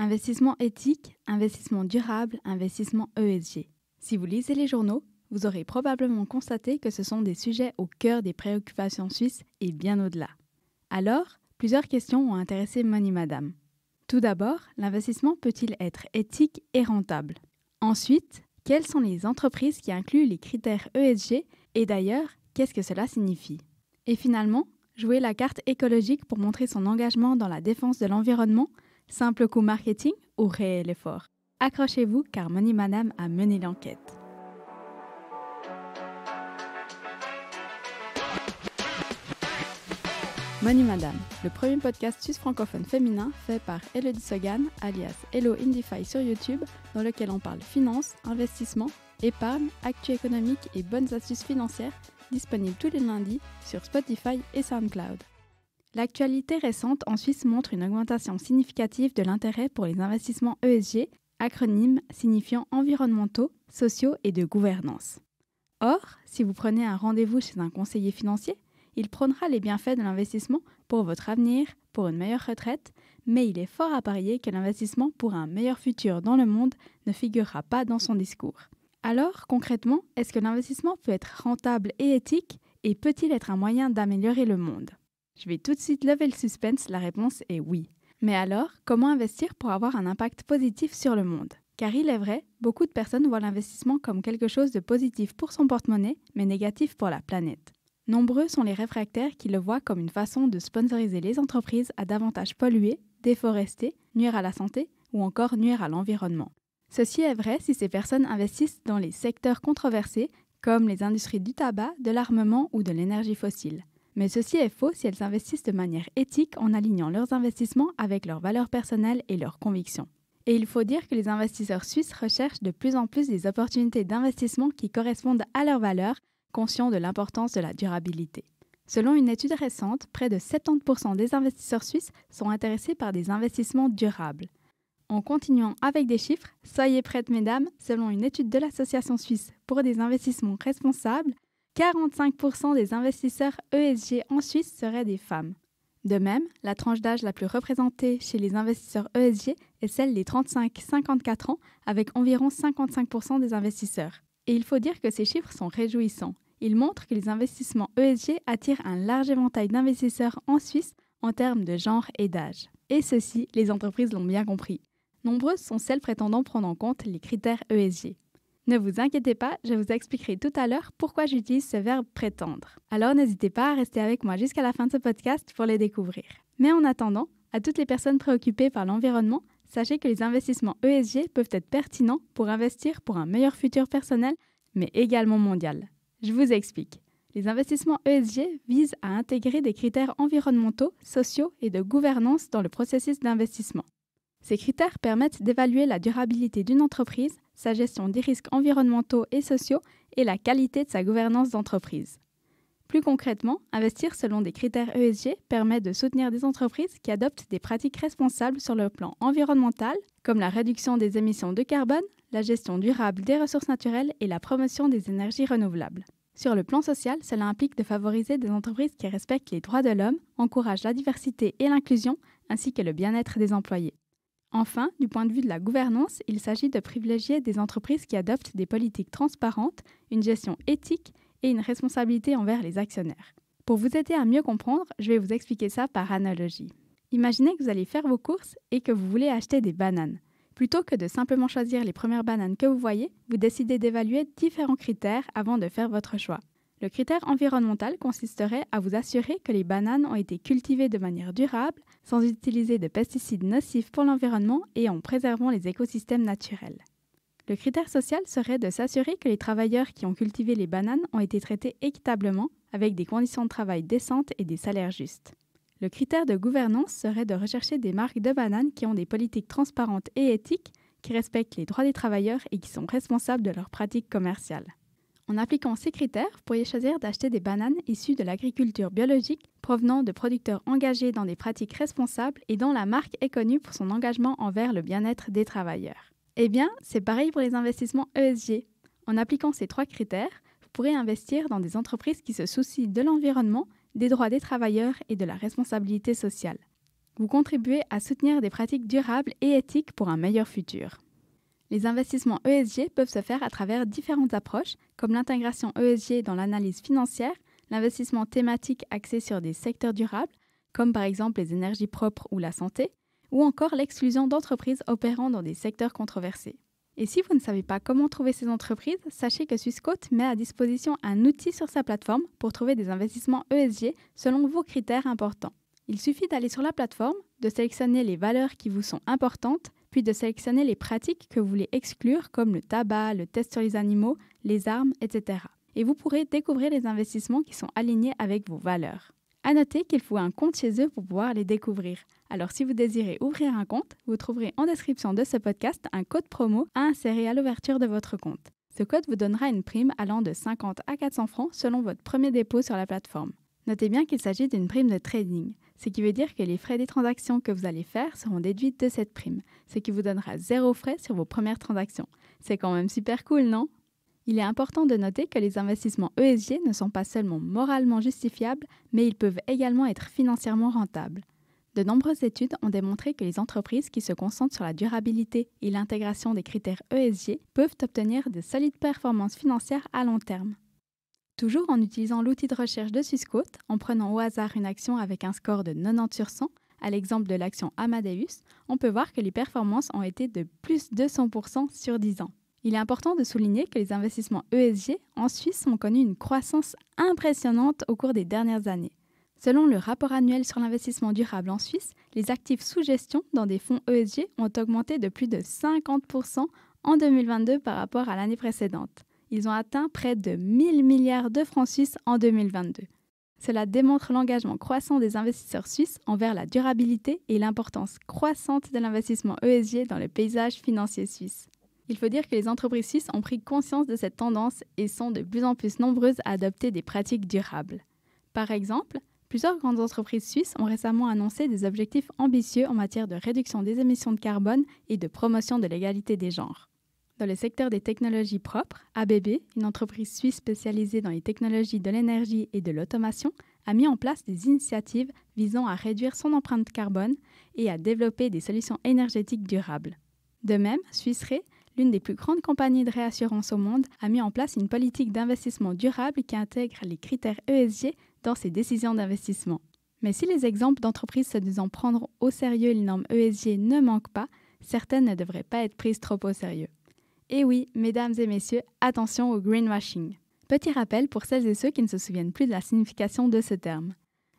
Investissement éthique, investissement durable, investissement ESG. Si vous lisez les journaux, vous aurez probablement constaté que ce sont des sujets au cœur des préoccupations suisses et bien au-delà. Alors, plusieurs questions ont intéressé Money Madame. Tout d'abord, l'investissement peut-il être éthique et rentable? Ensuite, quelles sont les entreprises qui incluent les critères ESG et d'ailleurs, qu'est-ce que cela signifie? Et finalement, jouer la carte écologique pour montrer son engagement dans la défense de l'environnement, simple coup marketing ou réel effort? Accrochez-vous car Money Madame a mené l'enquête. Money Madame, le premier podcast suisse francophone féminin fait par Elodie Sogan, alias Hello Indify sur YouTube, dans lequel on parle finance, investissement, épargne, actu économique et bonnes astuces financières, disponible tous les lundis sur Spotify et SoundCloud. L'actualité récente en Suisse montre une augmentation significative de l'intérêt pour les investissements ESG, acronyme signifiant environnementaux, sociaux et de gouvernance. Or, si vous prenez un rendez-vous chez un conseiller financier, il prônera les bienfaits de l'investissement pour votre avenir, pour une meilleure retraite, mais il est fort à parier que l'investissement pour un meilleur futur dans le monde ne figurera pas dans son discours. Alors, concrètement, est-ce que l'investissement peut être rentable et éthique et peut-il être un moyen d'améliorer le monde? Je vais tout de suite lever le suspense, la réponse est oui. Mais alors, comment investir pour avoir un impact positif sur le monde? Car il est vrai, beaucoup de personnes voient l'investissement comme quelque chose de positif pour son porte-monnaie, mais négatif pour la planète. Nombreux sont les réfractaires qui le voient comme une façon de sponsoriser les entreprises à davantage polluer, déforester, nuire à la santé ou encore nuire à l'environnement. Ceci est vrai si ces personnes investissent dans les secteurs controversés comme les industries du tabac, de l'armement ou de l'énergie fossile. Mais ceci est faux si elles investissent de manière éthique en alignant leurs investissements avec leurs valeurs personnelles et leurs convictions. Et il faut dire que les investisseurs suisses recherchent de plus en plus des opportunités d'investissement qui correspondent à leurs valeurs, conscients de l'importance de la durabilité. Selon une étude récente, près de 70% des investisseurs suisses sont intéressés par des investissements durables. En continuant avec des chiffres, soyez prêtes mesdames, selon une étude de l'Association suisse pour des investissements responsables, 45% des investisseurs ESG en Suisse seraient des femmes. De même, la tranche d'âge la plus représentée chez les investisseurs ESG est celle des 35-54 ans, avec environ 55% des investisseurs. Et il faut dire que ces chiffres sont réjouissants. Ils montrent que les investissements ESG attirent un large éventail d'investisseurs en Suisse en termes de genre et d'âge. Et ceci, les entreprises l'ont bien compris. Nombreuses sont celles prétendant prendre en compte les critères ESG. Ne vous inquiétez pas, je vous expliquerai tout à l'heure pourquoi j'utilise ce verbe prétendre. Alors n'hésitez pas à rester avec moi jusqu'à la fin de ce podcast pour les découvrir. Mais en attendant, à toutes les personnes préoccupées par l'environnement, sachez que les investissements ESG peuvent être pertinents pour investir pour un meilleur futur personnel, mais également mondial. Je vous explique. Les investissements ESG visent à intégrer des critères environnementaux, sociaux et de gouvernance dans le processus d'investissement. Ces critères permettent d'évaluer la durabilité d'une entreprise, sa gestion des risques environnementaux et sociaux et la qualité de sa gouvernance d'entreprise. Plus concrètement, investir selon des critères ESG permet de soutenir des entreprises qui adoptent des pratiques responsables sur le plan environnemental, comme la réduction des émissions de carbone, la gestion durable des ressources naturelles et la promotion des énergies renouvelables. Sur le plan social, cela implique de favoriser des entreprises qui respectent les droits de l'homme, encouragent la diversité et l'inclusion, ainsi que le bien-être des employés. Enfin, du point de vue de la gouvernance, il s'agit de privilégier des entreprises qui adoptent des politiques transparentes, une gestion éthique et une responsabilité envers les actionnaires. Pour vous aider à mieux comprendre, je vais vous expliquer ça par analogie. Imaginez que vous allez faire vos courses et que vous voulez acheter des bananes. Plutôt que de simplement choisir les premières bananes que vous voyez, vous décidez d'évaluer différents critères avant de faire votre choix. Le critère environnemental consisterait à vous assurer que les bananes ont été cultivées de manière durable, sans utiliser de pesticides nocifs pour l'environnement et en préservant les écosystèmes naturels. Le critère social serait de s'assurer que les travailleurs qui ont cultivé les bananes ont été traités équitablement, avec des conditions de travail décentes et des salaires justes. Le critère de gouvernance serait de rechercher des marques de bananes qui ont des politiques transparentes et éthiques, qui respectent les droits des travailleurs et qui sont responsables de leurs pratiques commerciales. En appliquant ces critères, vous pourriez choisir d'acheter des bananes issues de l'agriculture biologique, provenant de producteurs engagés dans des pratiques responsables et dont la marque est connue pour son engagement envers le bien-être des travailleurs. Eh bien, c'est pareil pour les investissements ESG. En appliquant ces 3 critères, vous pourrez investir dans des entreprises qui se soucient de l'environnement, des droits des travailleurs et de la responsabilité sociale. Vous contribuez à soutenir des pratiques durables et éthiques pour un meilleur futur. Les investissements ESG peuvent se faire à travers différentes approches, comme l'intégration ESG dans l'analyse financière, l'investissement thématique axé sur des secteurs durables, comme par exemple les énergies propres ou la santé, ou encore l'exclusion d'entreprises opérant dans des secteurs controversés. Et si vous ne savez pas comment trouver ces entreprises, sachez que Swissquote met à disposition un outil sur sa plateforme pour trouver des investissements ESG selon vos critères importants. Il suffit d'aller sur la plateforme, de sélectionner les valeurs qui vous sont importantes, puis de sélectionner les pratiques que vous voulez exclure comme le tabac, le test sur les animaux, les armes, etc. Et vous pourrez découvrir les investissements qui sont alignés avec vos valeurs. À noter qu'il faut un compte chez eux pour pouvoir les découvrir. Alors si vous désirez ouvrir un compte, vous trouverez en description de ce podcast un code promo à insérer à l'ouverture de votre compte. Ce code vous donnera une prime allant de 50 à 400 francs selon votre premier dépôt sur la plateforme. Notez bien qu'il s'agit d'une prime de trading, ce qui veut dire que les frais des transactions que vous allez faire seront déduits de cette prime, ce qui vous donnera 0 frais sur vos premières transactions. C'est quand même super cool, non ? Il est important de noter que les investissements ESG ne sont pas seulement moralement justifiables, mais ils peuvent également être financièrement rentables. De nombreuses études ont démontré que les entreprises qui se concentrent sur la durabilité et l'intégration des critères ESG peuvent obtenir de solides performances financières à long terme. Toujours en utilisant l'outil de recherche de Swissquote, en prenant au hasard une action avec un score de 90 sur 100, à l'exemple de l'action Amadeus, on peut voir que les performances ont été de plus de 200% sur 10 ans. Il est important de souligner que les investissements ESG en Suisse ont connu une croissance impressionnante au cours des dernières années. Selon le rapport annuel sur l'investissement durable en Suisse, les actifs sous gestion dans des fonds ESG ont augmenté de plus de 50% en 2022 par rapport à l'année précédente. Ils ont atteint près de 1000 milliards de francs suisses en 2022. Cela démontre l'engagement croissant des investisseurs suisses envers la durabilité et l'importance croissante de l'investissement ESG dans le paysage financier suisse. Il faut dire que les entreprises suisses ont pris conscience de cette tendance et sont de plus en plus nombreuses à adopter des pratiques durables. Par exemple, plusieurs grandes entreprises suisses ont récemment annoncé des objectifs ambitieux en matière de réduction des émissions de carbone et de promotion de l'égalité des genres. Dans le secteur des technologies propres, ABB, une entreprise suisse spécialisée dans les technologies de l'énergie et de l'automation, a mis en place des initiatives visant à réduire son empreinte carbone et à développer des solutions énergétiques durables. De même, Swiss Re, l'une des plus grandes compagnies de réassurance au monde, a mis en place une politique d'investissement durable qui intègre les critères ESG dans ses décisions d'investissement. Mais si les exemples d'entreprises se disant prendre au sérieux les normes ESG ne manquent pas, certaines ne devraient pas être prises trop au sérieux. Et oui, mesdames et messieurs, attention au greenwashing. Petit rappel pour celles et ceux qui ne se souviennent plus de la signification de ce terme.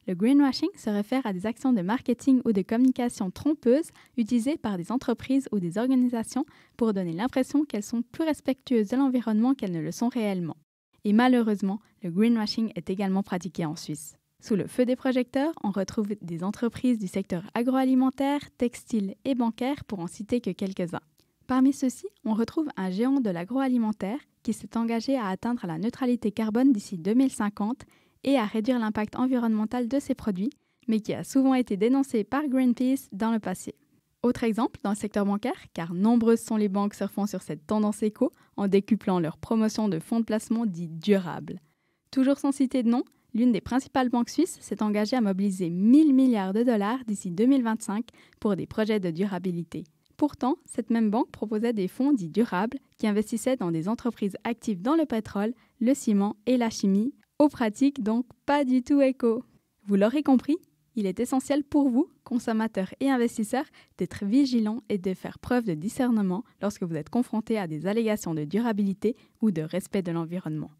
Le greenwashing se réfère à des actions de marketing ou de communication trompeuses utilisées par des entreprises ou des organisations pour donner l'impression qu'elles sont plus respectueuses de l'environnement qu'elles ne le sont réellement. Et malheureusement, le greenwashing est également pratiqué en Suisse. Sous le feu des projecteurs, on retrouve des entreprises du secteur agroalimentaire, textile et bancaire pour en citer que quelques-uns. Parmi ceux-ci, on retrouve un géant de l'agroalimentaire qui s'est engagé à atteindre la neutralité carbone d'ici 2050 et à réduire l'impact environnemental de ses produits, mais qui a souvent été dénoncé par Greenpeace dans le passé. Autre exemple dans le secteur bancaire, car nombreuses sont les banques surfant sur cette tendance éco en décuplant leur promotion de fonds de placement dits durables. Toujours sans citer de nom, l'une des principales banques suisses s'est engagée à mobiliser 1000 milliards de dollars d'ici 2025 pour des projets de durabilité. Pourtant, cette même banque proposait des fonds dits durables qui investissaient dans des entreprises actives dans le pétrole, le ciment et la chimie, aux pratiques donc pas du tout éco. Vous l'aurez compris, il est essentiel pour vous, consommateurs et investisseurs, d'être vigilants et de faire preuve de discernement lorsque vous êtes confrontés à des allégations de durabilité ou de respect de l'environnement.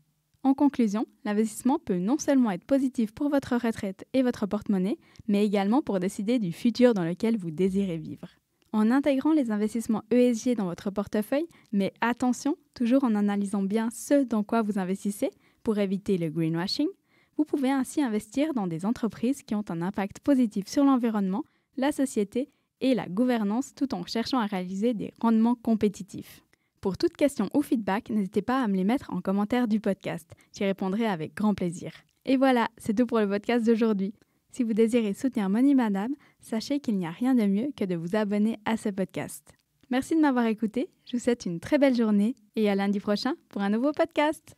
En conclusion, l'investissement peut non seulement être positif pour votre retraite et votre porte-monnaie, mais également pour décider du futur dans lequel vous désirez vivre. En intégrant les investissements ESG dans votre portefeuille, mais attention, toujours en analysant bien ce dans quoi vous investissez pour éviter le greenwashing, vous pouvez ainsi investir dans des entreprises qui ont un impact positif sur l'environnement, la société et la gouvernance tout en cherchant à réaliser des rendements compétitifs. Pour toute question ou feedback, n'hésitez pas à me les mettre en commentaire du podcast. J'y répondrai avec grand plaisir. Et voilà, c'est tout pour le podcast d'aujourd'hui. Si vous désirez soutenir Money Madame, sachez qu'il n'y a rien de mieux que de vous abonner à ce podcast. Merci de m'avoir écouté, je vous souhaite une très belle journée et à lundi prochain pour un nouveau podcast.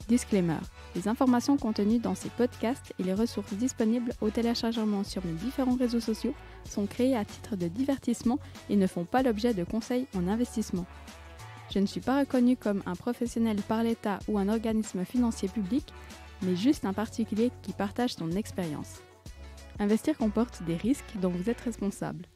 Disclaimer. Les informations contenues dans ces podcasts et les ressources disponibles au téléchargement sur mes différents réseaux sociaux sont créées à titre de divertissement et ne font pas l'objet de conseils en investissement. Je ne suis pas reconnue comme un professionnel par l'État ou un organisme financier public, mais juste un particulier qui partage son expérience. Investir comporte des risques dont vous êtes responsable.